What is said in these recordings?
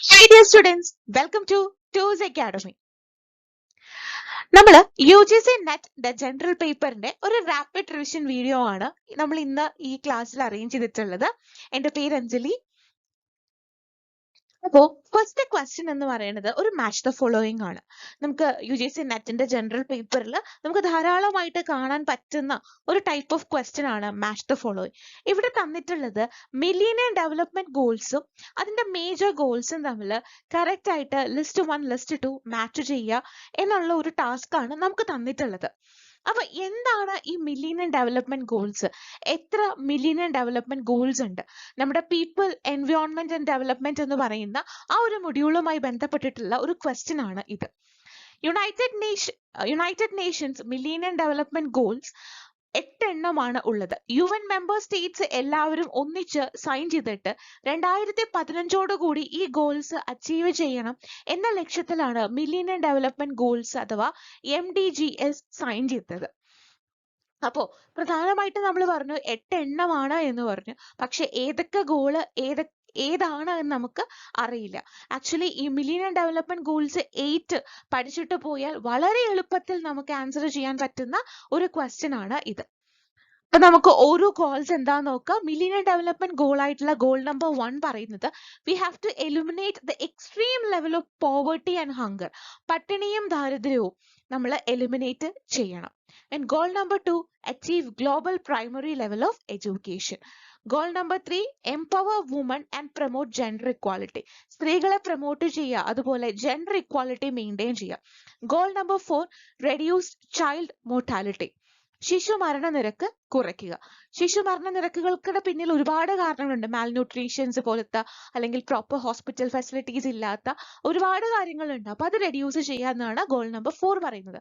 Hi dear students, welcome to Tools Academy. നമ്മൾ UGC net general പേപ്പറിന്റെ ഒരു rapid revision video ആണ് നമ്മൾ ഇന്ന് ഈ ക്ലാസ്സിൽ അറേഞ്ച് ചെയ്തിട്ടുള്ളത്. എൻ്റെ പേര് അഞ്ജലി. അപ്പോൾ ഫസ്റ്റ് ക്വസ്റ്റ്യൻ എന്ന് പറയുന്നത് ഒരു മാച്ച് ദ ഫോളോയിങ് ആണ്. നമുക്ക് UGC നെറ്റിന്റെ ജനറൽ പേപ്പറിൽ നമുക്ക് ധാരാളമായിട്ട് കാണാൻ പറ്റുന്ന ഒരു ടൈപ്പ് ഓഫ് ക്വസ്റ്റ്യൻ ആണ് മാച്ച് ദ ഫോളോയിങ്. ഇവിടെ തന്നിട്ടുള്ളത് മില്ലേനിയം ഡെവലപ്മെന്റ് ഗോൾസും അതിന്റെ മേജർ ഗോൾസും തമ്മിൽ കറക്റ്റ് ആയിട്ട് ലിസ്റ്റ് 1 ലിസ്റ്റ് 2 മാച്ച് ചെയ്യുക എന്നുള്ള ഒരു ടാസ്ക് ആണ് നമുക്ക് തന്നിട്ടുള്ളത്. അപ്പൊ എന്താണ് ഈ മില്ലേനിയം ഡെവലപ്മെന്റ് ഗോൾസ്? എത്ര മില്ലേനിയം ഡെവലപ്മെന്റ് ഗോൾസ് ഉണ്ട്? നമ്മുടെ പീപ്പിൾ, എൻവയോൺമെന്റ് ആൻഡ് ഡെവലപ്മെന്റ് എന്ന് പറയുന്ന ആ ഒരു മൊഡ്യൂളുമായി ബന്ധപ്പെട്ടിട്ടുള്ള ഒരു ക്വസ്റ്റ്യൻ ആണ് ഇത്. United Nations millennium development goals 8 എണ്ണമാണ് ഉള്ളത്. UN മെമ്പർ സ്റ്റേറ്റ്സ് എല്ലാവരും ഒന്നിച്ച് സൈൻ ചെയ്തിട്ട് 2015 കൂടി ഈ ഗോൾസ് അച്ചീവ് ചെയ്യണം എന്ന ലക്ഷ്യത്തിലാണ് മില്ലേനിയം ഡെവലപ്മെന്റ് ഗോൾസ് അഥവാ MDGs സൈൻ ചെയ്തത്. അപ്പോ പ്രധാനമായിട്ട് നമ്മൾ പറഞ്ഞു 8 എണ്ണമാണ് എന്ന് പറഞ്ഞു. പക്ഷെ ഏതൊക്കെ ഗോള് ഏതാണ് എന്ന് നമുക്ക് അറിയില്ല. ആക്ച്വലി ഈ മില്ലേനിയം ഡെവലപ്മെന്റ് ഗോൾസ് 8 പഠിച്ചിട്ട് പോയാൽ വളരെ എളുപ്പത്തിൽ നമുക്ക് ആൻസർ ചെയ്യാൻ പറ്റുന്ന ഒരു ക്വസ്റ്റ്യൻ ആണ് ഇത്. അപ്പൊ നമുക്ക് ഓരോ ഗോൾസ് എന്താന്ന് നോക്കാം. മില്ലേനിയം ഡെവലപ്മെന്റ് ഗോൾ ആയിട്ടുള്ള ഗോൾ നമ്പർ 1 പറയുന്നത് we have to eliminate the extreme level of poverty and hunger. പട്ടിണിയും ദാരിദ്ര്യവും നമ്മൾ എലിമിനേറ്റ് ചെയ്യണം. And goal number 2, achieve global primary level of education. Goal number 3, empower women and promote gender equality. സ്ത്രീകളെ promote ചെയ്യുക, അതുപോലെ gender equality maintain ചെയ്യുക. Goal number 4, reduce child mortality. ശിശു മരണനിരക്ക് കുറയ്ക്കുക. ശിശു മരണനിരക്കുകൾക്കിടെ പിന്നിൽ ഒരുപാട് കാരണങ്ങളുണ്ട്. മാൽന്യൂട്രീഷൻസ് പോലത്തെ അല്ലെങ്കിൽ പ്രോപ്പർ ഹോസ്പിറ്റൽ ഫെസിലിറ്റീസ് ഇല്ലാത്ത ഒരുപാട് കാര്യങ്ങളുണ്ട്. അപ്പൊ അത് റെഡ്യൂസ് ചെയ്യുക എന്നാണ് ഗോൾ നമ്പർ 4 പറയുന്നത്.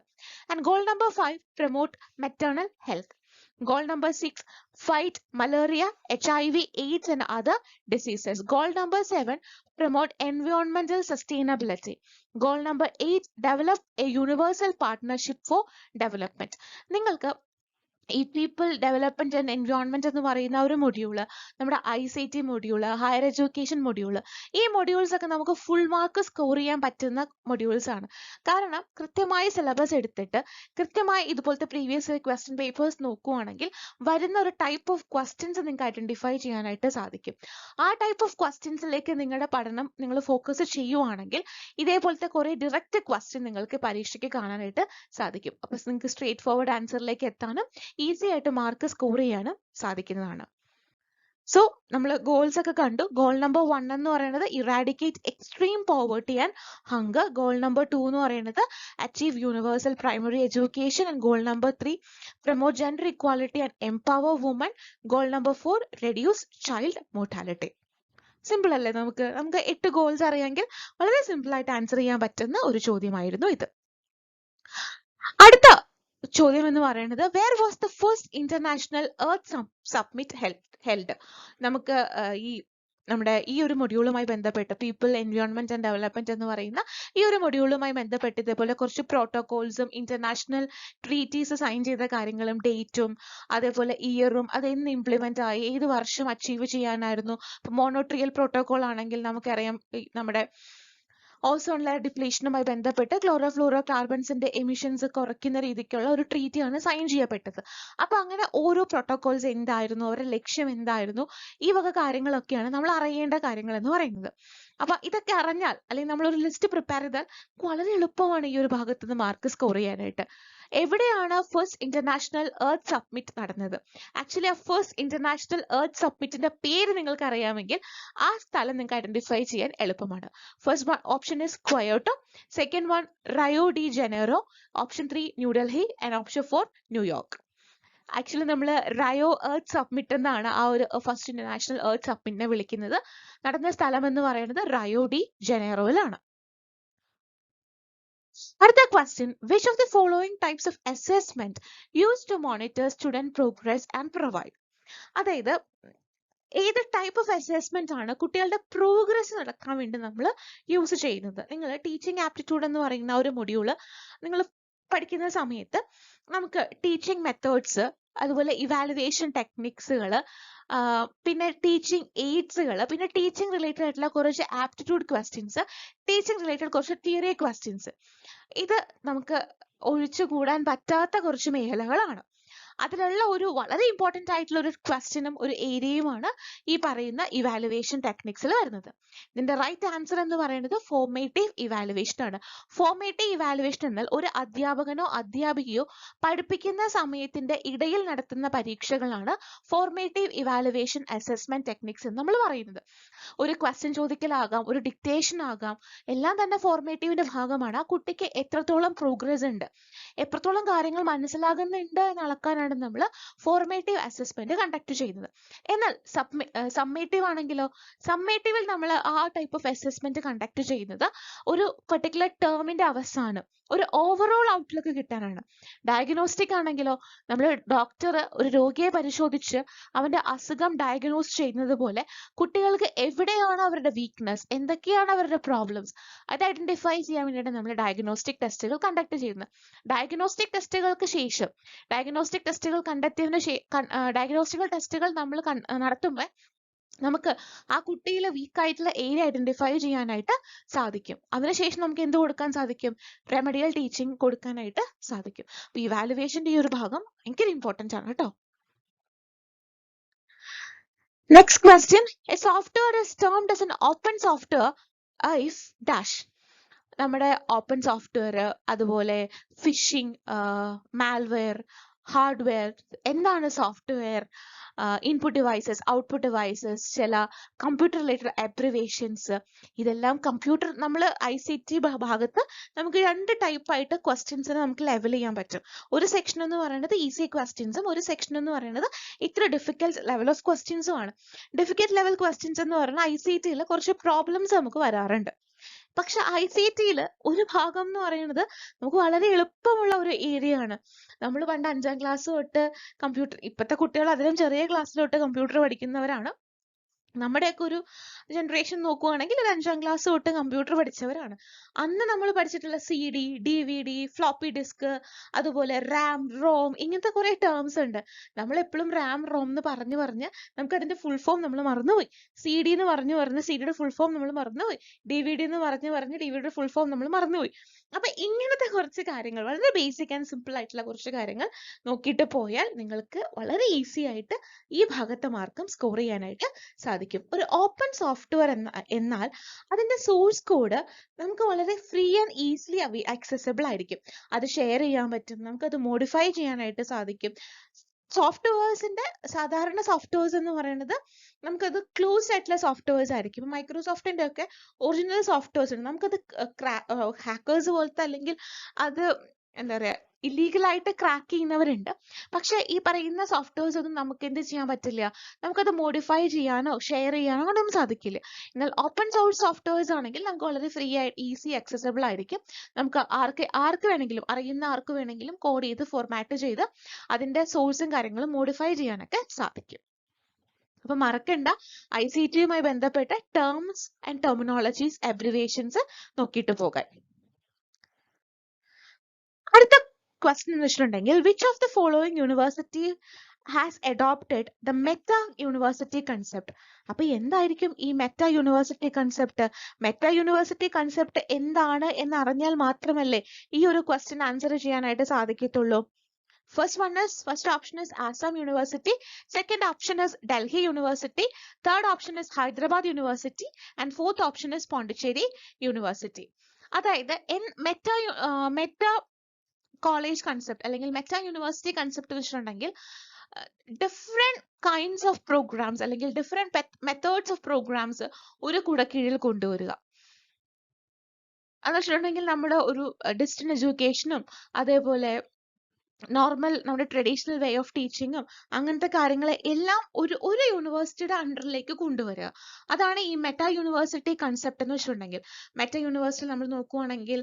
And goal number 5, promote maternal health. Goal number 6, fight malaria, HIV, AIDS and other diseases. Goal number 7, promote environmental sustainability. Goal number 8, develop a universal partnership for development. നിങ്ങൾക്ക് ഈ people development and environment എന്ന് പറയുന്ന ഒരു module, നമ്മുടെ ICT module, higher education module, ഈ modules ഒക്കെ നമുക്ക് full mark score ചെയ്യാൻ പറ്റുന്ന മൊഡ്യൂൾസ് ആണ്. കാരണം കൃത്യമായി സിലബസ് എടുത്തിട്ട് കൃത്യമായി ഇതുപോലത്തെ പ്രീവിയസ് ക്വസ്റ്റ്യൻ പേപ്പേഴ്സ് നോക്കുവാണെങ്കിൽ വരുന്ന ഒരു ടൈപ്പ് ഓഫ് ക്വസ്റ്റ്യൻസ് നിങ്ങൾക്ക് ഐഡന്റിഫൈ ചെയ്യാനായിട്ട് സാധിക്കും. ആ ടൈപ്പ് ഓഫ് ക്വസ്റ്റ്യൻസിലേക്ക് നിങ്ങളുടെ പഠനം നിങ്ങൾ ഫോക്കസ് ചെയ്യുവാണെങ്കിൽ ഇതേപോലത്തെ കുറെ ഡിറക്റ്റ് ക്വസ്റ്റ്യൻ നിങ്ങൾക്ക് പരീക്ഷയ്ക്ക് കാണാനായിട്ട് സാധിക്കും. അപ്പൊ നിങ്ങൾക്ക് സ്ട്രേറ്റ് ഫോർവേഡ് ആൻസറിലേക്ക് എത്താനും ഈസി ആയിട്ട് മാർക്ക് സ്കോർ ചെയ്യാനും സാധിക്കുന്നതാണ്. സോ നമ്മൾ ഗോൾസ് ഒക്കെ കണ്ടു. ഗോൾ നമ്പർ 1 എന്ന് പറയുന്നത് eradicate extreme poverty and hunger. Goal number 2 എന്ന് പറയുന്നത് achieve universal primary education. And goal number 3, promote gender equality and empower woman. Goal number 4, reduce child mortality. Simple അല്ലേ? നമുക്ക് 8 ഗോൾസ് അറിയാമെങ്കിൽ വളരെ സിമ്പിൾ ആയിട്ട് ആൻസർ ചെയ്യാൻ പറ്റുന്ന ഒരു ചോദ്യമായിരുന്നു ഇത്. അടുത്ത ചോദ്യം എന്ന് പറയുന്നത് where was the first international earth submit held. നമുക്ക് നമ്മുടെ ഈ ഒരു മൊഡ്യൂളുമായി ബന്ധപ്പെട്ട് പീപ്പിൾ, എൻവയോൺമെന്റ് ആൻഡ് ഡെവലപ്മെന്റ് എന്ന് പറയുന്ന ഈ ഒരു മൊഡ്യൂളുമായി ബന്ധപ്പെട്ട് ഇതേപോലെ കുറച്ച് പ്രോട്ടോകോൾസും ഇന്റർനാഷണൽ ട്രീറ്റീസ് സൈൻ ചെയ്ത കാര്യങ്ങളും ഡേറ്റും അതേപോലെ ഇയറും അതെന്ന് ഇംപ്ലിമെന്റ് ആയി, ഏത് വർഷം അച്ചീവ് ചെയ്യാനായിരുന്നു. ഇപ്പൊ മോണോട്രിയൽ പ്രോട്ടോകോൾ ആണെങ്കിൽ നമുക്കറിയാം നമ്മുടെ ഓസോൺ ലെയർ ഡിപ്ലീഷനുമായി ബന്ധപ്പെട്ട് ക്ലോറോഫ്ലൂറോ കാർബൺസിന്റെ എമിഷൻസ് കുറയ്ക്കുന്ന രീതിക്കുള്ള ഒരു ട്രീറ്റിയാണ് സൈൻ ചെയ്യപ്പെട്ടത്. അപ്പൊ അങ്ങനെ ഓരോ പ്രോട്ടോകോൾസ് എന്തായിരുന്നു, അവരുടെ ലക്ഷ്യം എന്തായിരുന്നു, ഈ വക കാര്യങ്ങളൊക്കെയാണ് നമ്മൾ അറിയേണ്ട കാര്യങ്ങൾ എന്ന് പറയുന്നത്. അപ്പൊ ഇതൊക്കെ അറിഞ്ഞാൽ അല്ലെങ്കിൽ നമ്മളൊരു ലിസ്റ്റ് പ്രിപ്പയർ ചെയ്താൽ വളരെ എളുപ്പമാണ് ഈ ഒരു ഭാഗത്ത് നിന്ന് മാർക്ക് സ്കോർ ചെയ്യാനായിട്ട്. എവിടെയാണ് ഫസ്റ്റ് ഇന്റർനാഷണൽ എർത്ത് സബ്മിറ്റ് നടന്നത്? ആക്ച്വലി ആ ഫസ്റ്റ് ഇന്റർനാഷണൽ എർത്ത് സബ്മിറ്റിന്റെ പേര് നിങ്ങൾക്ക് അറിയാമെങ്കിൽ ആ സ്ഥലം നിങ്ങൾക്ക് ഐഡന്റിഫൈ ചെയ്യാൻ എളുപ്പമാണ്. First one option is Kyoto, second one Rio de Janeiro, option 3 New Delhi and option 4 New York. Actually നമ്മൾ റയോ എർത്ത് സബ്മിറ്റ് എന്നാണ് ആ ഒരു ഫസ്റ്റ് ഇന്റർനാഷണൽ എർത്ത് സബ്മിറ്റിനെ വിളിക്കുന്നത്. നടന്ന സ്ഥലം എന്ന് പറയുന്നത് റയോ ഡി ജനേറോയിലാണ്. അടുത്ത question, which of the following types of assessment use to monitor student progress and provide. അതായത് ഏത് ടൈപ്പ് ഓഫ് അസസ്മെന്റ് ആണ് കുട്ടികളുടെ പ്രോഗ്രസ് നടക്കാൻ വേണ്ടി നമ്മൾ യൂസ് ചെയ്യുന്നത്? നിങ്ങൾ ടീച്ചിങ് ആപ്റ്റിറ്റ്യൂഡ് എന്ന് പറയുന്ന ഒരു മൊഡ്യൂള് നിങ്ങൾ പഠിക്കുന്ന സമയത്ത് നമുക്ക് ടീച്ചിങ് മെത്തേഡ്സ്, അതുപോലെ ഇവാലുവേഷൻ ടെക്നിക്സുകൾ, പിന്നെ ടീച്ചിങ് എയ്ഡ്സുകൾ, പിന്നെ ടീച്ചിങ് റിലേറ്റഡ് ആയിട്ടുള്ള കുറച്ച് ആപ്റ്റിറ്റ്യൂഡ് ക്വസ്റ്റ്യൻസ്, ടീച്ചിങ് റിലേറ്റഡ് കുറച്ച് തിയറി ക്വസ്റ്റ്യൻസ്, ഇത് നമുക്ക് ഒഴിച്ചുകൂടാൻ പറ്റാത്ത കുറച്ച് മേഖലകളാണ്. അതിലുള്ള ഒരു വളരെ ഇമ്പോർട്ടൻ്റ് ആയിട്ടുള്ള ഒരു ക്വസ്റ്റ്യനും ഒരു ഏരിയയുമാണ് ഈ പറയുന്ന ഇവാലുവേഷൻ ടെക്നിക്സിൽ വരുന്നത്. ഇതിന്റെ റൈറ്റ് ആൻസർ എന്ന് പറയുന്നത് ഫോർമേറ്റീവ് ഇവാലുവേഷൻ ആണ്. ഫോർമേറ്റീവ് ഇവാലുവേഷൻ എന്നാൽ ഒരു അധ്യാപകനോ അധ്യാപികയോ പഠിപ്പിക്കുന്ന സമയത്തിന്റെ ഇടയിൽ നടത്തുന്ന പരീക്ഷകളാണ് ഫോർമേറ്റീവ് ഇവാലുവേഷൻ അസസ്മെന്റ് ടെക്നിക്സ് എന്ന് നമ്മൾ പറയുന്നത്. ഒരു ക്വസ്റ്റ്യൻ ചോദിക്കലാകാം, ഒരു ഡിക്റ്റേഷൻ ആകാം, എല്ലാം തന്നെ ഫോർമേറ്റീവിന്റെ ഭാഗമാണ്. ആ കുട്ടിക്ക് എത്രത്തോളം പ്രോഗ്രസ് ഉണ്ട്, എത്രത്തോളം കാര്യങ്ങൾ മനസ്സിലാകുന്നുണ്ട് എന്ന് അളക്കാനാണ് നമ്മൾ ഫോർമേറ്റീവ് അസസ്മെന്റ് കണ്ടക്ട് ചെയ്യുന്നത്. എന്നാൽ സമ്മേറ്റീവ് ആണെങ്കിലോ, സമ്മേറ്റീവിൽ നമ്മൾ ആ ടൈപ്പ് ഓഫ് അസസ്മെന്റ് കണ്ടക്ട് ചെയ്യുന്നത് ഒരു പെർട്ടിക്കുലർ ടേമിന്റെ അവസാനം ഒരു ഓവറോൾ ഔട്ട്ലുക്ക് കിട്ടാനാണ്. ഡയഗ്നോസ്റ്റിക് ആണെങ്കിലോ, നമ്മൾ ഡോക്ടർ ഒരു രോഗിയെ പരിശോധിച്ച് അവന്റെ അസുഖം ഡയഗ്നോസ് ചെയ്യുന്നത് പോലെ കുട്ടികൾക്ക് എവിടെയാണ് അവരുടെ വീക്ക്നെസ്, എന്തൊക്കെയാണ് അവരുടെ പ്രോബ്ലംസ്, അത് ഐഡന്റിഫൈ ചെയ്യാൻ വേണ്ടിയിട്ട് നമ്മൾ ഡയഗ്നോസ്റ്റിക് ടെസ്റ്റുകൾ കണ്ടക്ട് ചെയ്യുന്നത്. ഡയഗ്നോസ്റ്റിക് ടെസ്റ്റുകൾക്ക് ശേഷം ഡയഗ്നോസ്റ്റിക് ടെസ്റ്റുകൾ കണ്ടെത്തിയതിനു ഡയഗ്നോസ്റ്റിക്കൽ ടെസ്റ്റുകൾ നമ്മൾ നടത്തുമ്പോൾ നമുക്ക് ആ കുട്ടിയിലെ വീക്ക് ആയിട്ടുള്ള ഏരിയ ഐഡന്റിഫൈ ചെയ്യാനായിട്ട് സാധിക്കും. അതിനുശേഷം നമുക്ക് എന്ത് കൊടുക്കാൻ സാധിക്കും? റെമഡിയൽ ടീച്ചിങ് കൊടുക്കാനായിട്ട് സാധിക്കും. അപ്പൊ ഇവാലുവേഷന്റെ ഈ ഒരു ഭാഗം ഭയങ്കര ഇമ്പോർട്ടന്റ് ആണ് കേട്ടോ. Next question, A software is termed as an open software if dash. നമ്മുടെ ഓപ്പൺ സോഫ്റ്റ്വെയർ, അതുപോലെ ഫിഷിംഗ്, മാൽവെയർ, ഹാർഡ്വെയർ, എന്താണ് software, input devices, output devices, ചില കമ്പ്യൂട്ടർ റിലേറ്റഡ് അബ്രിവേഷൻസ്, ഇതെല്ലാം കമ്പ്യൂട്ടർ നമ്മൾ ICT ഭാഗത്ത് നമുക്ക് രണ്ട് ടൈപ്പായിട്ട് ക്വസ്റ്റ്യൻസിനെ നമുക്ക് ലെവൽ ചെയ്യാൻ പറ്റും. ഒരു സെക്ഷൻ എന്ന് പറയുന്നത് ഈസി ക്വസ്റ്റ്യൻസും ഒരു സെക്ഷൻ എന്ന് പറയുന്നത് ഇത്ര ഡിഫിക്കൽട്ട് ലെവൽ ഓഫ് ക്വസ്റ്റ്യൻസും ആണ്. ഡിഫിക്കൽട്ട് ലെവൽ ക്വസ്റ്റ്യൻസ് എന്ന് പറഞ്ഞാൽ ICTയിൽ കുറച്ച് പ്രോബ്ലംസ് നമുക്ക് വരാറുണ്ട്. പക്ഷെ ICTയിൽ ഒരു ഭാഗം എന്ന് പറയുന്നത് നമുക്ക് വളരെ എളുപ്പമുള്ള ഒരു ഏരിയ ആണ്. നമ്മൾ പണ്ട് 5ാം ക്ലാസ് തൊട്ട് കമ്പ്യൂട്ടർ, ഇപ്പോഴത്തെ കുട്ടികൾ അതിലും ചെറിയ ക്ലാസ്സിൽ തൊട്ട് കമ്പ്യൂട്ടർ പഠിക്കുന്നവരാണ്. നമ്മുടെയൊക്കെ ഒരു ജനറേഷൻ നോക്കുകയാണെങ്കിൽ ഒരു 5ാം ക്ലാസ് തൊട്ട് കമ്പ്യൂട്ടർ പഠിച്ചവരാണ്. അന്ന് നമ്മൾ പഠിച്ചിട്ടുള്ള CD, DVD, ഫ്ലോപ്പി ഡിസ്ക്, അതുപോലെ RAM, ROM, ഇങ്ങനത്തെ കുറെ ടേംസ് ഉണ്ട്. നമ്മൾ എപ്പോഴും RAM, ROM എന്ന് പറഞ്ഞ് നമുക്ക് അതിന്റെ ഫുൾ ഫോം നമ്മൾ മറന്നുപോയി. CD എന്ന് പറഞ്ഞ് സിഡിയുടെ ഫുൾ ഫോം നമ്മൾ മറന്നുപോയി. DVD എന്ന് പറഞ്ഞ് ഡിവിഡിയുടെ ഫുൾ ഫോം നമ്മൾ മറന്നുപോയി. അപ്പൊ ഇങ്ങനത്തെ കുറച്ച് കാര്യങ്ങൾ, വളരെ ബേസിക് ആൻഡ് സിമ്പിൾ ആയിട്ടുള്ള കുറച്ച് കാര്യങ്ങൾ നോക്കിയിട്ട് പോയാൽ നിങ്ങൾക്ക് വളരെ ഈസി ആയിട്ട് ഈ ഭാഗത്തെ മാർക്കും സ്കോർ ചെയ്യാനായിട്ട് സാധിക്കും. ഒരു ഓപ്പൺ സോഫ്റ്റ്വെയർ എന്നാൽ അതിന്റെ സോഴ്സ് കോഡ് നമുക്ക് വളരെ ഫ്രീ ആൻഡ് ഈസിലി ആക്സസിബിൾ ആയിരിക്കും. അത് ഷെയർ ചെയ്യാൻ പറ്റും, നമുക്കത് മോഡിഫൈ ചെയ്യാനായിട്ട് സാധിക്കും. സോഫ്റ്റ്വെയർസിന്റെ സാധാരണ സോഫ്റ്റ്വെയർസ് എന്ന് പറയുന്നത് നമുക്കത് ക്ലോസ്ഡ് ആയിട്ടുള്ള സോഫ്റ്റ്വെയർസ് ആയിരിക്കും. മൈക്രോസോഫ്റ്റിന്റെ ഒക്കെ ഒറിജിനൽ സോഫ്റ്റ്വെയർസ് ഉണ്ട്. നമുക്കത് ഹാക്കേഴ്സ് പോലത്തെ അല്ലെങ്കിൽ അത് എന്താ പറയാ ഇല്ലീഗലായിട്ട് ക്രാക്ക് ചെയ്യുന്നവരുണ്ട്. പക്ഷെ ഈ പറയുന്ന സോഫ്റ്റ്വെയർസ് ഒന്നും നമുക്ക് എന്ത് ചെയ്യാൻ പറ്റില്ല, നമുക്കത് മോഡിഫൈ ചെയ്യാനോ ഷെയർ ചെയ്യാനോ ഒന്നും സാധിക്കില്ല. എന്നാൽ ഓപ്പൺ സോഴ്സ് സോഫ്റ്റ്വെയർസ് ആണെങ്കിൽ നമുക്ക് വളരെ ഫ്രീ ആയിട്ട് ഈസി ആക്സസിബിൾ ആയിരിക്കും. നമുക്ക് ആർക്ക് വേണമെങ്കിലും, അറിയുന്ന ആർക്ക് വേണമെങ്കിലും കോഡ് ചെയ്ത് ഫോർമാറ്റ് ചെയ്ത് അതിന്റെ സോഴ്സും കാര്യങ്ങളും മോഡിഫൈ ചെയ്യാനൊക്കെ സാധിക്കും. അപ്പൊ മറക്കണ്ട, ICTയുമായി ബന്ധപ്പെട്ട ടേംസ് ആൻഡ് ടെർമിനോളജീസ്, അബ്രിവേഷൻസ് നോക്കിയിട്ട് പോകാൻ. അടുത്ത ക്വസ്റ്റ്യൻ എന്ന് വെച്ചിട്ടുണ്ടെങ്കിൽ, which of the following university has adopted the meta university concept? അപ്പൊ എന്തായിരിക്കും ഈ meta university concept? Meta university concept എന്താണ് എന്ന് അറിഞ്ഞാൽ മാത്രമല്ലേ ഈ ഒരു ക്വസ്റ്റ്യൻ ആൻസർ ചെയ്യാനായിട്ട് സാധിക്കത്തുള്ളൂ. First option is Assam University, second option is Delhi University, third option is Hyderabad University, and fourth option is Pondicherry University. അതായത് മെറ്റാ കോളേജ് കൺസെപ്റ്റ് അല്ലെങ്കിൽ മെറ്റാ യൂണിവേഴ്സിറ്റി കൺസെപ്റ്റ് വെച്ചിട്ടുണ്ടെങ്കിൽ ഡിഫറെന്റ് കൈൻഡ്സ് ഓഫ് പ്രോഗ്രാംസ് അല്ലെങ്കിൽ different methods of programmes ഒരു കുടക്കീഴിൽ കൊണ്ടുവരിക. എന്ന് വെച്ചിട്ടുണ്ടെങ്കിൽ നമ്മുടെ ഒരു ഡിസ്റ്റന്റ് എഡ്യൂക്കേഷനും അതേപോലെ നോർമൽ നമ്മുടെ ട്രഡീഷണൽ വേ ഓഫ് ടീച്ചിങ്ങും അങ്ങനത്തെ കാര്യങ്ങളെ എല്ലാം ഒരു യൂണിവേഴ്സിറ്റിയുടെ അണ്ടറിലേക്ക് കൊണ്ടുവരിക. അതാണ് ഈ മെറ്റാ യൂണിവേഴ്സിറ്റി കൺസെപ്റ്റ് എന്ന് വെച്ചിട്ടുണ്ടെങ്കിൽ. മെറ്റാ യൂണിവേഴ്സിറ്റി നമ്മൾ നോക്കുവാണെങ്കിൽ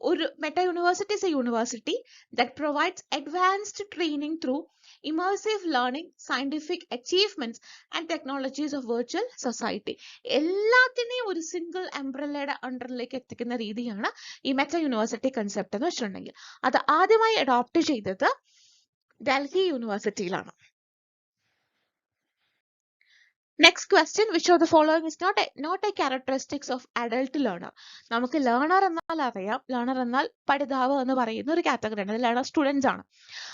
ഒരു Meta University is a university that provides advanced training through immersive learning, scientific achievements and technologies of virtual society. എല്ലാത്തിനെയും ഒരു സിംഗിൾ അംബ്രല്ലയുടെ അണ്ടറിലേക്ക് എത്തിക്കുന്ന രീതിയാണ് ഈ മെറ്റ യൂണിവേഴ്സിറ്റി കൺസെപ്റ്റ് എന്ന് വെച്ചിട്ടുണ്ടെങ്കിൽ. അത് ആദ്യമായി അഡോപ്റ്റ് ചെയ്തത് Delhi യൂണിവേഴ്സിറ്റിയിലാണ്. Next question, which of the following is not a characteristics of adult learner? നമുക്ക് ലേണർ എന്നാൽ അറിയാം, ലേണർ എന്നാൽ പഠിതാവ് എന്ന് പറയുന്ന ഒരു കാറ്റഗറി ആണ്, ലേണർ സ്റ്റുഡൻസ് ആണ്.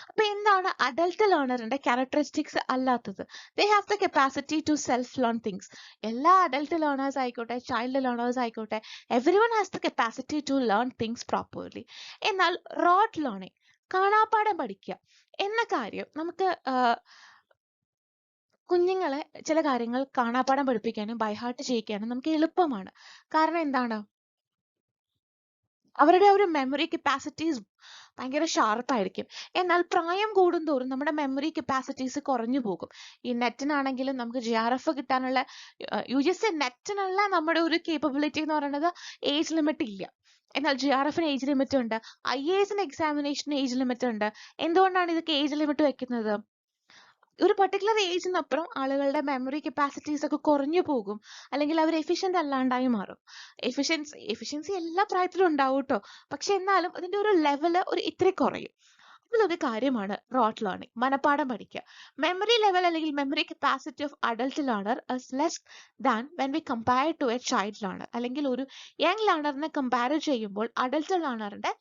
അപ്പൊ എന്താണ് അഡൽട്ട് ലേണറിന്റെ ക്യാരക്ടറിസ്റ്റിക്സ് അല്ലാത്തത്? They have the capacity to self learn things. എല്ലാ അഡൽട്ട് ലേണേഴ്സ് ആയിക്കോട്ടെ, ചൈൽഡ് ലേണേഴ്സ് ആയിക്കോട്ടെ, everyone has the capacity to learn things properly. എന്നാൽ റോട്ട് ലേണിംഗ്, കാണാപ്പാഠം പഠിക്കുക എന്ന കാര്യം നമുക്ക് കുഞ്ഞുങ്ങളെ ചില കാര്യങ്ങൾ കാണാപ്പാഠം പഠിപ്പിക്കാനും ബൈഹാർട്ട് ചെയ്യിക്കാനും നമുക്ക് എളുപ്പമാണ്. കാരണം എന്താണ്? അവരുടെ ഒരു മെമ്മറി കപ്പാസിറ്റീസ് ഭയങ്കര ഷാർപ്പായിരിക്കും. എന്നാൽ പ്രായം കൂടുന്തോറും നമ്മുടെ മെമ്മറി കപ്പാസിറ്റീസ് കുറഞ്ഞു പോകും. ഈ നെറ്റിനാണെങ്കിലും നമുക്ക് GRF കിട്ടാനുള്ള UGC നെറ്റിനുള്ള നമ്മുടെ ഒരു കേപ്പബിലിറ്റി എന്ന് പറയുന്നത് ഏജ് ലിമിറ്റ് ഇല്ല. എന്നാൽ GRFന് ഏജ് ലിമിറ്റ് ഉണ്ട്, IASന് എക്സാമിനേഷന് ഏജ് ലിമിറ്റ് ഉണ്ട്. എന്തുകൊണ്ടാണ് ഇതൊക്കെ ഏജ് ലിമിറ്റ് വെക്കുന്നത്? ഒരു പർട്ടിക്കുലർ ഏജിനപ്പുറം ആളുകളുടെ മെമ്മറി കപ്പാസിറ്റീസ് ഒക്കെ കുറഞ്ഞു പോകും, അല്ലെങ്കിൽ അവർ എഫിഷ്യന്റ് അല്ലാണ്ടായി മാറും. എഫിഷ്യൻസി എല്ലാ പ്രായത്തിലും ഉണ്ടാവും കേട്ടോ, പക്ഷെ എന്നാലും അതിന്റെ ഒരു ലെവല് ഒരു ഇത്തിരി കുറയും. അതിലൊരു കാര്യമാണ് റോട്ട് ലേണിംഗ്, മനപ്പാഠം പഠിക്കുക. മെമ്മറി ലെവൽ അല്ലെങ്കിൽ memory capacity of adult learner is less than when we compare to a child learner. അല്ലെങ്കിൽ ഒരു യങ് ലേണറിനെ കമ്പയർ ചെയ്യുമ്പോൾ അഡൽട്ട് ലേണറിന്റെ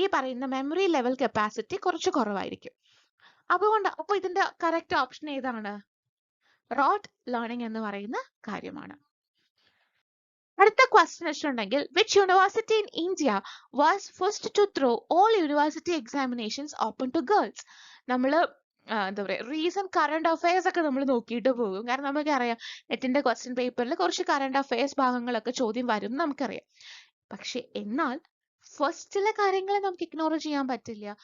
ഈ പറയുന്ന മെമ്മറി ലെവൽ കപ്പാസിറ്റി കുറച്ച് കുറവായിരിക്കും. അപ്പോൾ ഇതിന്റെ കറക്റ്റ് ഓപ്ഷൻ ഏതാണ്? റോട്ട് ലേണിംഗ് എന്ന് പറയുന്ന കാര്യമാണ്. അടുത്ത ക്വസ്റ്റ്യൻ വെച്ചിട്ടുണ്ടെങ്കിൽ which university in India was first to throw all university examinations open to girls? നമ്മള് എന്താ പറയുക, റീസെന്റ് കറണ്ട് അഫയേഴ്സ് ഒക്കെ നമ്മൾ നോക്കിയിട്ട് പോകും. കാരണം നമുക്കറിയാം നെറ്റിന്റെ ക്വസ്റ്റ്യൻ പേപ്പറിൽ കുറച്ച് കറണ്ട് അഫയേഴ്സ് ഭാഗങ്ങളൊക്കെ ചോദ്യം വരും നമുക്കറിയാം. പക്ഷെ എന്നാൽ ഫസ്റ്റിലെ കാര്യങ്ങൾ നമുക്ക് ഇഗ്നോർ ചെയ്യാൻ പറ്റില്ല.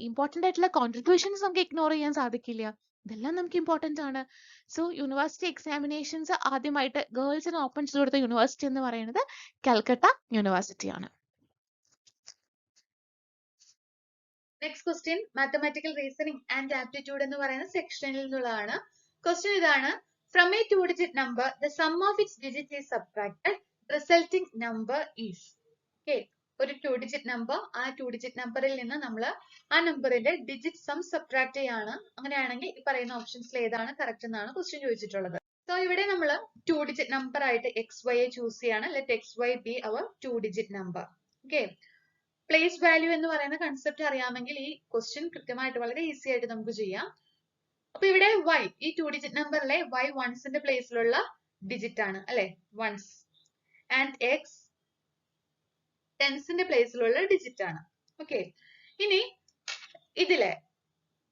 ഇമ്പോർട്ടന്റ് ആയിട്ടുള്ള കോൺട്രിബ്യൂഷൻസ് നമുക്ക് ഇഗ്നോർ ചെയ്യാൻ സാധിക്കില്ല. ഇതെല്ലാം നമുക്ക് ഇമ്പോർട്ടന്റ് ആണ്. സോ യൂണിവേഴ്സിറ്റി എക്സാമിനേഷൻസ് ആദ്യമായിട്ട് ഗേൾസിന് ഓപ്പൺ ചെയ്ത് കൊടുത്ത യൂണിവേഴ്സിറ്റി എന്ന് പറയുന്നത് കൽക്കട്ട യൂണിവേഴ്സിറ്റി ആണ്. Next question mathematical reasoning and aptitude എന്ന് പറയുന്ന സെക്ഷനിൽ നിന്നുള്ളതാണ്. ക്വസ്റ്റ്യൻ ഇതാണ്: from A 2-digit number the sum of its digit is subtracted, resulting number is. Okay, ഒരു 2-digit നമ്പർ, ആ 2-digit നമ്പറിൽ നിന്ന് നമ്മൾ ആ നമ്പറിന്റെ ഡിജിറ്റ് സം സബ്ട്രാക്ട് ചെയ്യാണ്. അങ്ങനെയാണെങ്കിൽ ഈ പറയുന്ന ഓപ്ഷൻസിൽ ഏതാണ് കറക്റ്റ് എന്നാണ് ക്വസ്റ്റ്യൻ ചോദിച്ചിട്ടുള്ളത്. സോ ഇവിടെ നമ്മൾ 2-digit നമ്പർ ആയിട്ട് XY ചൂസ് ചെയ്യാണ്. ലെറ്റ് XY ബി അവർ 2-digit number. Okay, place value എന്ന് പറയുന്ന കൺസെപ്റ്റ് അറിയാമെങ്കിൽ ഈ ക്വസ്റ്റ്യൻ കൃത്യമായിട്ട് വളരെ ഈസി ആയിട്ട് നമുക്ക് ചെയ്യാം. അപ്പൊ ഇവിടെ Y, ഈ 2-digit നമ്പറിലെ Y വൺസിന്റെ പ്ലേസിലുള്ള ഡിജിറ്റ് ആണ് അല്ലെ, വൺസ്. ആൻഡ് X ടെൻസിന്റെ പ്ലേസിലുള്ള ഡിജിറ്റ് ആണ്. ഓക്കെ, ഇനി ഇതിലെ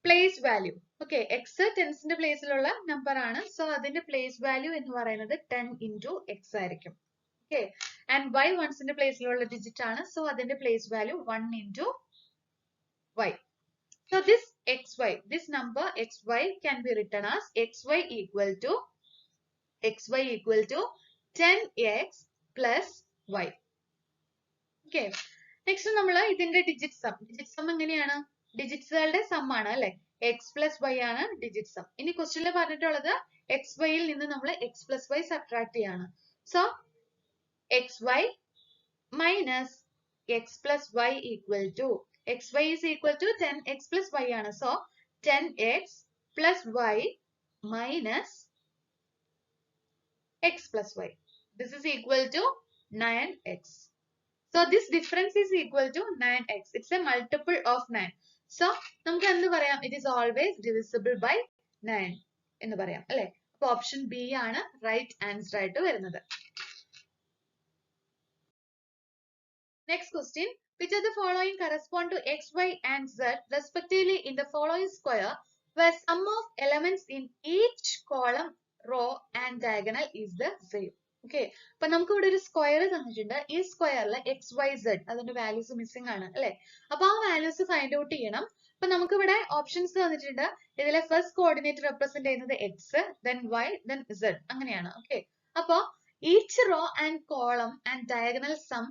പ്ലേസ് വാല്യൂ, ഓക്കെ, എക്സ് ടെൻസിന്റെ പ്ലേസിലുള്ള നമ്പർ ആണ്. സോ അതിന്റെ പ്ലേസ് വാല്യൂ എന്ന് പറയുന്നത് 10 into X ആയിരിക്കും. ഓക്കെ, ആൻഡ് Y വൺസിന്റെ പ്ലേസിലുള്ള ഡിജിറ്റ് ആണ്. സോ അതിന്റെ place value 1 into Y. So this number XY can be written as XY equal to 10X plus Y. Okay, next നമ്മൾ ഇതിന്റെ ഡിജിറ്റ് സം എങ്ങനെയാണ്? ഡിജിറ്റ്സുകളുടെ സം ആണ് അല്ലെ, X plus Y ആണ് ഡിജിറ്റ് സം. ഇനി ക്വസ്റ്റ്യനിൽ പറഞ്ഞിട്ടുള്ളത് XY യിൽ നിന്ന് നമ്മൾ X plus Y സബ്ട്രാക്ട് ചെയ്യാണ്. So XY minus X plus Y equal to XY is equal to 10X plus Y ആണ്. So 10X plus Y minus X plus Y. This is equal to 9X. So this difference is equal to 9X. It's a multiple of 9. So നമുക്ക് എന്ത് പറയാം? It is always divisible by 9 എന്ന് പറയാം അല്ലെ. അപ്പൊ option B ആണ് right answer ആയിട്ട് വരുന്നത്. Next question. Which of the following correspond to X, Y and Z respectively in the following square where sum of elements in each column, row and diagonal is the same? Okay, അപ്പൊ നമുക്ക് ഇവിടെ ഒരു square തന്നിട്ടുണ്ട്. ഈ സ്ക്വയറിൽ XYZ അതിന്റെ values missing ആണ് അല്ലെ. അപ്പൊ ആ വാല്യൂസ് ഫൈൻഡ് ഔട്ട് ചെയ്യണം. അപ്പൊ നമുക്ക് ഇവിടെ ഓപ്ഷൻസ് തന്നിട്ടുണ്ട്. ഇതിലെ ഫസ്റ്റ് കോർഡിനേറ്റ് റെപ്രസെന്റ് ചെയ്യുന്നത് X, then Y, then Z അങ്ങനെയാണ്. ഓക്കെ, അപ്പൊ each row and column and diagonal sum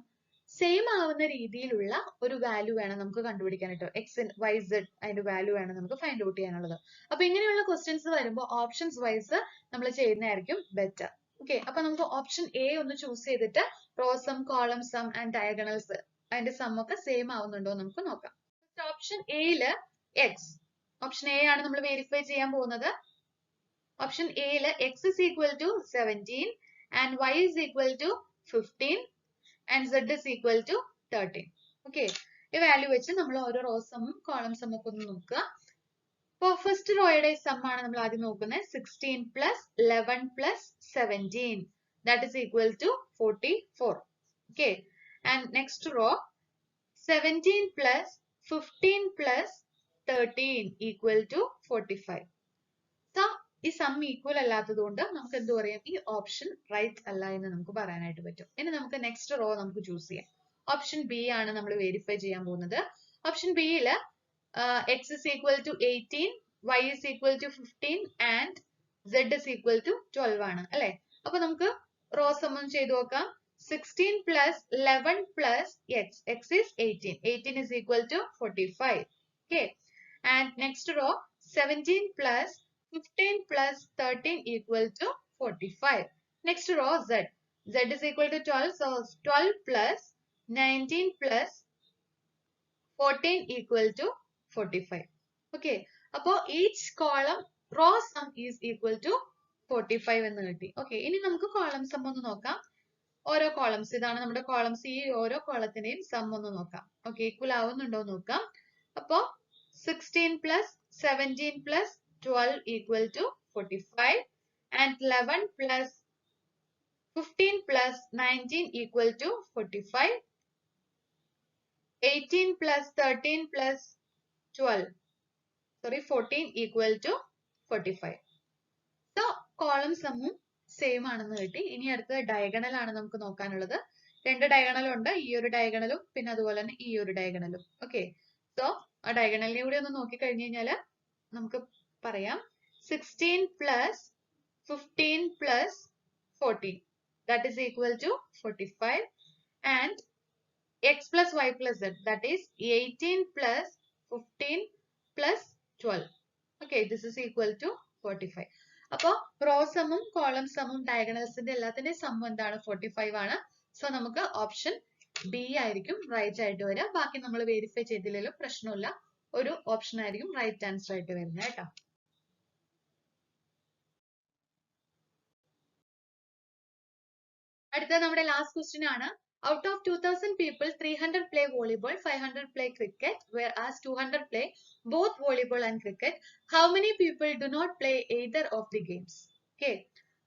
same ആവുന്ന രീതിയിലുള്ള ഒരു വാല്യൂ വേണം നമുക്ക് കണ്ടുപിടിക്കാനായിട്ട്. എക്സ് വൈ സെഡ് അതിന്റെ വാല്യൂ വേണം നമുക്ക് ഫൈൻഡ് ഔട്ട് ചെയ്യാനുള്ളത്. അപ്പൊ ഇങ്ങനെയുള്ള ക്വസ്റ്റ്യൻസ് വരുമ്പോൾ ഓപ്ഷൻസ് വൈസ് നമ്മൾ ചെയ്യുന്നതായിരിക്കും ബെറ്റർ. ഓക്കെ, അപ്പൊ നമുക്ക് ഓപ്ഷൻ എ ഒന്ന് ചൂസ് ചെയ്തിട്ട് row sum, column sum and diagonals അതിന്റെ സം ഒക്കെ സെയിം ആവുന്നുണ്ടോ എന്ന് നമുക്ക് നോക്കാം. ഓപ്ഷൻ എയില് എക്സ്, ഓപ്ഷൻ എ ആണ് നമ്മൾ വെരിഫൈ ചെയ്യാൻ പോകുന്നത്. ഓപ്ഷൻ എയില് X is equal to 17 and Y is equal to 15 and z is equal to 13. Okay, ഈ വാല്യൂ വെച്ച് നമ്മൾ ഓരോ റോ സമ്മും കോളം സമ്മും ഒക്കെ ഒന്ന് നോക്കുക. അപ്പൊ ഫസ്റ്റ് റോയുടെ സം ആണ് നമ്മൾ ആദ്യം നോക്കുന്നത്. 16 plus 11 plus 17 that is equal to 44. Okay, and next row 17 plus 15 plus 13 equal to 45. So ഈ സം ഈക്വൽ അല്ലാത്തത് കൊണ്ട് നമുക്ക് എന്ത് പറയാം, ഈ ഓപ്ഷൻ റൈറ്റ് അല്ല എന്ന് നമുക്ക് പറയാനായിട്ട് പറ്റും. ഇനി നമുക്ക് നെക്സ്റ്റ് റോ നമുക്ക് ചൂസ് ചെയ്യാം. ഓപ്ഷൻ ബി ആണ് നമ്മൾ വെരിഫൈ ചെയ്യാൻ പോകുന്നത്. ഓപ്ഷൻ ബിയില് X is equal to 18, Y is equal to 15 and Z is equal to 12 ആണ് അല്ലെ. അപ്പൊ നമുക്ക് റോ സമം ചെയ്ത് നോക്കാം. 16 plus 11 plus x, x is 18, 18 is equal to 45. Okay, and next row 17 plus 15 plus 13 equal to 45. Next row z, z is equal to 12, so 12 plus 19 plus 14 equal to 45. Okay, അപ്പോൾ each column row sum is equal to 45 എന്ന് കിട്ടി. Okay, ഇനി നമുക്ക് column some ഒന്ന് നോക്കാം. ഓരോ columns, ഇതാണ് നമ്മുടെ കോളംസ്, ഈ ഓരോ കോളത്തിന്റെയും സം ഒന്ന് നോക്കാം. ഓക്കെ, ഈക്വൽ ആവുന്നുണ്ടോ നോക്കാം. അപ്പോ 16 plus 17 plus 12 equal to 45 and 11 plus 15 plus 19 equal to 45, 18 plus 13 plus 14 equal to 45. So column sum same ആണെന്ന് കിട്ടി. ഇനി അടുത്ത ഡയഗണൽ ആണ് നമുക്ക് നോക്കാനുള്ളത്. രണ്ട് ഡയഗണൽ ഉണ്ട്, ഈ ഒരു ഡയഗണലും പിന്നെ അതുപോലെ തന്നെ ഈ ഒരു ഡയഗണലും. ഓക്കെ, സോ ആ ഡയഗണലിനെ കൂടി ഒന്ന് നോക്കി കഴിഞ്ഞു കഴിഞ്ഞാല് നമുക്ക് പറയാം 16 plus 15 plus 14 that is equal to 45 and x plus y plus z that is 18 plus 15 plus 12. Okay, this is equal to 45. അപ്പോ റോ സമ്മും കോളം സമ്മും ഡയഗണൽസിന്റെ എല്ലാത്തിന്റെയും സം എന്താണ്, 45 ആണ്. സോ നമുക്ക് ഓപ്ഷൻ ബി ആയിരിക്കും റൈറ്റ് ആയിട്ട് വരിക. ബാക്കി നമ്മൾ വെരിഫൈ ചെയ്തില്ലെങ്കിലും പ്രശ്നമില്ല, ഒരു ഓപ്ഷൻ ആയിരിക്കും റൈറ്റ് ആൻസർ ആയിട്ട് വരുന്നത് കേട്ടോ. അടുത്ത നമ്മുടെ ലാസ്റ്റ് ക്വസ്റ്റ്യൻ ആണ്. Out of 2000 people, 300 play volleyball, 500 play cricket, whereas 200 play both volleyball and cricket. How many people do not play either of the games? Okay.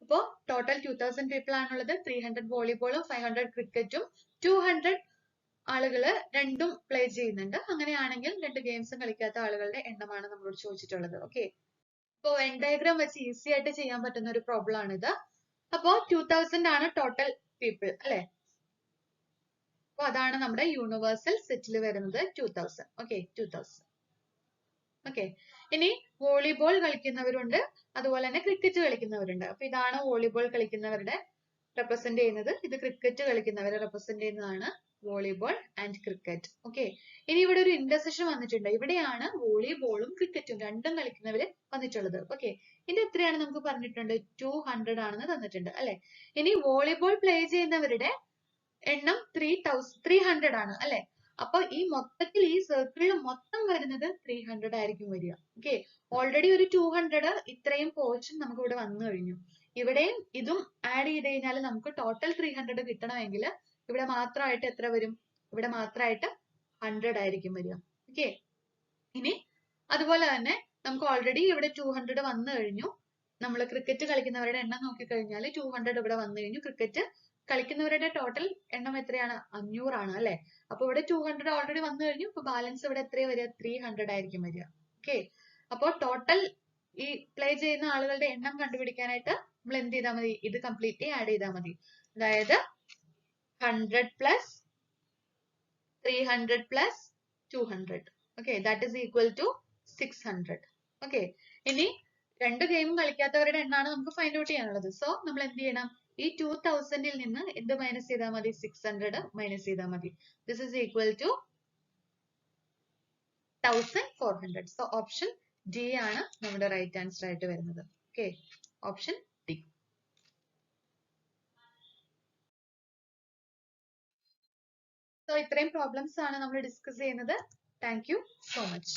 അപ്പോൾ ടോട്ടൽ 2000 people ആണുള്ളത്. 300 വോളിബോളും 500 ക്രിക്കറ്റും 200 ആളുകള് രണ്ടും പ്ലേ ചെയ്യുന്നുണ്ട്. അങ്ങനെയാണെങ്കിൽ രണ്ട് ഗെയിംസും കളിക്കാത്ത ആളുകളുടെ എണ്ണമാണ് നമ്മളോട് ചോദിച്ചിട്ടുള്ളത്. ഓക്കെ, അപ്പോൾ വെൻ ഡയഗ്രാം വെച്ച് ഈസി ആയിട്ട് ചെയ്യാൻ പറ്റുന്ന ഒരു പ്രോബ്ലം ആണിത്. അപ്പോ 2000 ആണ് ടോട്ടൽ പീപ്പിൾ അല്ലെ. അപ്പൊ അതാണ് നമ്മുടെ യൂണിവേഴ്സൽ സെറ്റിൽ വരുന്നത് 2000. ഓക്കെ, 2000. ഓക്കെ, ഇനി വോളിബോൾ കളിക്കുന്നവരുണ്ട്, അതുപോലെ തന്നെ ക്രിക്കറ്റ് കളിക്കുന്നവരുണ്ട്. അപ്പൊ ഇതാണ് വോളിബോൾ കളിക്കുന്നവരുടെ റെപ്രസെന്റ് ചെയ്യുന്നത്, ഇത് ക്രിക്കറ്റ് കളിക്കുന്നവരെ റെപ്രസെന്റ് ചെയ്യുന്നതാണ് വോളിബോൾ ആൻഡ് ക്രിക്കറ്റ്. ഓക്കെ, ഇനി ഇവിടെ ഒരു ഇന്റർസെക്ഷൻ വന്നിട്ടുണ്ട്. ഇവിടെയാണ് വോളിബോളും ക്രിക്കറ്റും രണ്ടും കളിക്കുന്നവര് വന്നിട്ടുള്ളത്. ഓക്കെ, ഇത് എത്രയാണ് നമുക്ക് പറഞ്ഞിട്ടുണ്ട്, 200 ആണെന്ന് തന്നിട്ടുണ്ട് അല്ലെ. ഇനി വോളിബോൾ പ്ലേ ചെയ്യുന്നവരുടെ എണ്ണം 300 ആണ് അല്ലെ. അപ്പൊ ഈ മൊത്തത്തിൽ ഈ സർക്കിളിൽ മൊത്തം വരുന്നത് 300 ആയിരിക്കും വരിക. ഓക്കെ, ഓൾറെഡി ഒരു 200 ഇത്രയും പോർഷൻ നമുക്ക് ഇവിടെ വന്നു കഴിഞ്ഞു. ഇവിടെയും ഇതും ആഡ് ചെയ്ത് കഴിഞ്ഞാൽ നമുക്ക് ടോട്ടൽ 300 കിട്ടണമെങ്കിൽ ഇവിടെ മാത്രമായിട്ട് എത്ര വരും, ഇവിടെ മാത്രമായിട്ട് 100 ആയിരിക്കും വരിക. ഓക്കെ, ഇനി അതുപോലെ തന്നെ നമുക്ക് ഓൾറെഡി ഇവിടെ 200 വന്നു കഴിഞ്ഞു. നമ്മൾ ക്രിക്കറ്റ് കളിക്കുന്നവരുടെ എണ്ണം നോക്കിക്കഴിഞ്ഞാൽ 200 ഇവിടെ വന്നു കഴിഞ്ഞു. ക്രിക്കറ്റ് കളിക്കുന്നവരുടെ ടോട്ടൽ എണ്ണം എത്രയാണ്, 500 ആണ് അല്ലെ. അപ്പൊ ഇവിടെ 200 ഓൾറെഡി വന്നു കഴിഞ്ഞു. ഇപ്പൊ ബാലൻസ് ഇവിടെ എത്രയാണ് വരിക, 300 ആയിരിക്കും വരിക. ഓക്കെ, അപ്പൊ ടോട്ടൽ ഈ പ്ലേ ചെയ്യുന്ന ആളുകളുടെ എണ്ണം കണ്ടുപിടിക്കാനായിട്ട് നമ്മൾ എന്ത് ചെയ്താൽ മതി, ഇത് കംപ്ലീറ്റ്ലി ആഡ് ചെയ്താൽ മതി. അതായത് 100 plus 300 plus 200. Okay, that is equal to 600. Okay, ഇനി രണ്ട് ഗെയിമും കളിക്കാത്തവരുടെ എണ്ണമാണ് നമുക്ക് ഫൈൻഡ് ഔട്ട് ചെയ്യാനുള്ളത്. സോ നമ്മൾ എന്ത് ചെയ്യണം, ഈ 2000 നിന്ന് എന്ത് മൈനസ് ചെയ്താൽ മതി? 600 മൈനസ് ചെയ്താൽ മതി. This is equal to 1400. So option D ആണ് നമ്മുടെ റൈറ്റ് ആൻസർ ആയിട്ട് വരുന്നത്. Okay, option D. സോ ഇത്രയും പ്രോബ്ലംസ് ആണ് നമ്മൾ ഡിസ്കസ് ചെയ്യുന്നത്. Thank you so much.